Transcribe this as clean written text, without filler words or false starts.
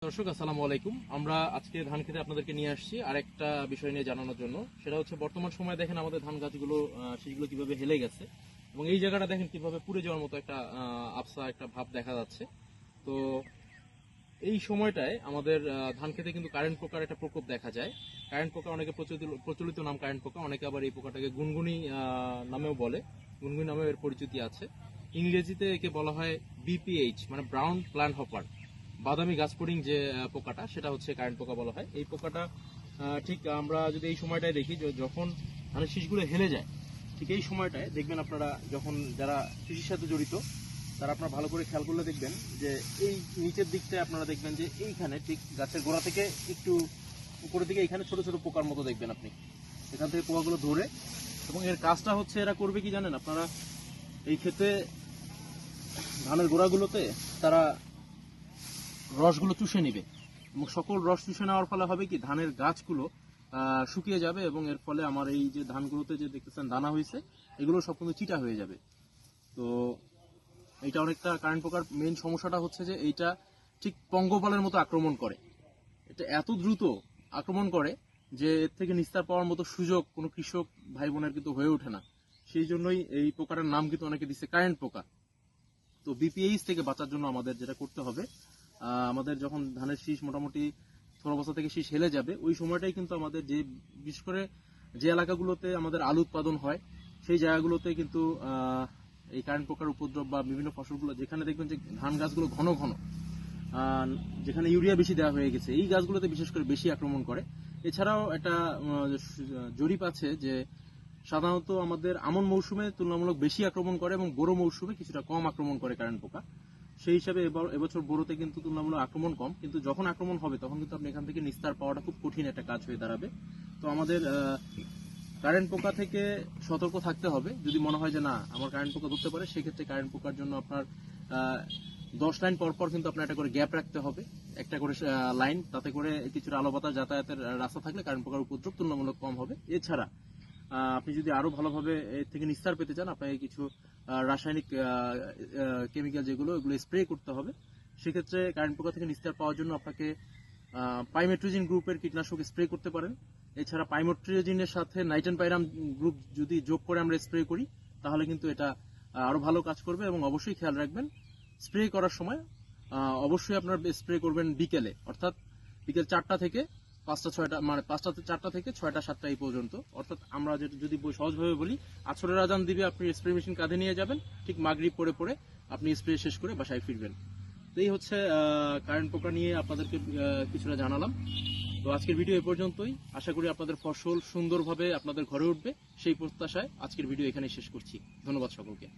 দর্শক আসসালামু আলাইকুম। আমরা আজকে ধান খেতে আপনাদেরকে নিয়ে আসছি আরেকটা বিষয় নিয়ে জানানোর জন্য। সেটা হচ্ছে বর্তমান সময়ে দেখেন আমাদের ধান গাছগুলো সেগুলো কিভাবে হেলে গেছে এবং এই জায়গাটা দেখেন কিভাবে পুড়ে যাওয়ার মতো একটা আবসা একটা ভাব দেখা যাচ্ছে। তো এই সময়টায় আমাদের ধান খেতে কিন্তু কারেন্ট পোকার একটা প্রকোপ দেখা যায়। কারেন্ট পোকা অনেকে প্রচলিত নাম কারেন্ট পোকা, অনেকে আবার এই পোকাটাকে গুনগুনি নামেও বলে, গুনগুনি নামেও এর পরিচিতি আছে। ইংরেজিতে একে বলা হয় বিপিএইচ, মানে ব্রাউন প্ল্যান্ট হপার, বাদামি গাছ ফড়িং যে পোকাটা, সেটা হচ্ছে কারেন্ট পোকা বলা হয়। এই পোকাটা ঠিক আমরা যদি এই সময়টায় দেখি, যখন ধানের শীষগুলো হেলে যায়, ঠিক এই সময়টায় দেখবেন আপনারা, যখন যারা কৃষির সাথে জড়িত তারা আপনারা ভালো করে খেয়াল করলে দেখবেন যে এই নিচের দিকটায় আপনারা দেখবেন যে এইখানে ঠিক গাছের গোড়া থেকে একটু উপরের দিকে এইখানে ছোট ছোট পোকার মতো দেখবেন আপনি। এখান থেকে পোকাগুলো ধরে, এবং এর কাজটা হচ্ছে এরা করবে কি জানেন আপনারা, এই ক্ষেত্রে ধানের গোড়াগুলোতে তারা রসগুলো চুষে নিবে এবং সকল রস চুষে নেওয়ার ফলে হবে কি, ধানের গাছগুলো শুকিয়ে যাবে এবং এর ফলে আমার এই যে ধানগুলোতে যে দেখতেছেন দানা হয়েছে, এগুলো সব কিন্তু চিটা হয়ে যাবে। তো এইটা অনেকটা কারেন্ট পোকার মেইন সমস্যাটা হচ্ছে যে এইটা ঠিক পঙ্গপালের মতো আক্রমণ করে। এটা এত দ্রুত আক্রমণ করে যে এর থেকে নিস্তার পাওয়ার মতো সুযোগ কোনো কৃষক ভাই বোনের কিন্তু হয়ে ওঠে না। সেই জন্যই এই পোকাটার নাম কিন্তু অনেকে দিচ্ছে কারেন্ট পোকা। তো বিপিএইচ থেকে বাঁচার জন্য আমাদের যেটা করতে হবে, আমাদের যখন ধানের শীষ মোটামুটি থোড় অবস্থা থেকে শীষ হেলে যাবে, ওই সময়টাই কিন্তু আমাদের যে বিশেষ করে যে এলাকাগুলোতে আমাদের আলু উৎপাদন হয়, সেই জায়গাগুলোতে কিন্তু এই কারেন্ট পোকার উপদ্রব বা বিভিন্ন ফসলগুলো যেখানে দেখবেন যে ধান গাছগুলো ঘন ঘন, যেখানে ইউরিয়া বেশি দেওয়া হয়ে গেছে, এই গাছগুলোতে বিশেষ করে বেশি আক্রমণ করে। এছাড়াও একটা জরিপ আছে যে সাধারণত আমাদের আমন মৌসুমে তুলনামূলক বেশি আক্রমণ করে এবং বোরো মৌসুমে কিছুটা কম আক্রমণ করে কারেন্ট পোকা। সেই হিসাবে এবছর বোরোতে কিন্তু তুলনামূলক আক্রমণ কম, কিন্তু যখন আক্রমণ হবে তখন কিন্তু আপনি এখান থেকে নিস্তার পাওয়াটা খুব কঠিন একটা কাজ হয়ে দাঁড়াবে। তো আমাদের কারেন্ট পোকা থেকে সতর্ক থাকতে হবে। যদি মনে হয় যে না আমার কারেন্ট পোকা ধরতে পারে, সেক্ষেত্রে কারেন্ট পোকার জন্য আপনার 10 লাইন পর পর কিন্তু আপনার একটা করে গ্যাপ রাখতে হবে, একটা করে লাইন, তাতে করে কিছুটা আলো বাতাস যাতায়াতের রাস্তা থাকলে কারেন্ট পোকার উপদ্রব তুলনামূলক কম হবে। এছাড়া আপনি যদি আরো ভালোভাবে এর থেকে নিস্তার পেতে চান, আপনাকে কিছু রাসায়নিক কেমিক্যাল যেগুলো, এগুলো স্প্রে করতে হবে। সেক্ষেত্রে কারেন্ট পোকা থেকে নিস্তার পাওয়ার জন্য আপনাকে পাইমেট্রিজিন গ্রুপের কীটনাশক স্প্রে করতে পারেন। এছাড়া পাইমেট্রিজিনের সাথে নাইট্রেনপাইরাম গ্রুপ যদি যোগ করে আমরা স্প্রে করি, তাহলে কিন্তু এটা আরো ভালো কাজ করবে। এবং অবশ্যই খেয়াল রাখবেন স্প্রে করার সময় অবশ্যই আপনার স্প্রে করবেন বিকেলে, অর্থাৎ বিকেল 4টা থেকে 5টা 6টা, মানে 5টা 4টা থেকে 6টা 7টা এই পর্যন্ত। অর্থাৎ আমরা যদি সহজভাবে বলি, আসরের আজান দিবে, আপনি স্প্রে মেশিন কাঁধে নিয়ে যাবেন, ঠিক মাগরিব পরে পরে আপনি স্প্রে শেষ করে বাসায় ফিরবেন। তো এই হচ্ছে কারেন্ট পোকা নিয়ে আপনাদেরকে কিছুটা জানালাম। তো আজকের ভিডিও এ পর্যন্তই। আশা করি আপনাদের ফসল সুন্দরভাবে আপনাদের ঘরে উঠবে, সেই প্রত্যাশায় আজকের ভিডিও এখানেই শেষ করছি। ধন্যবাদ সকলকে।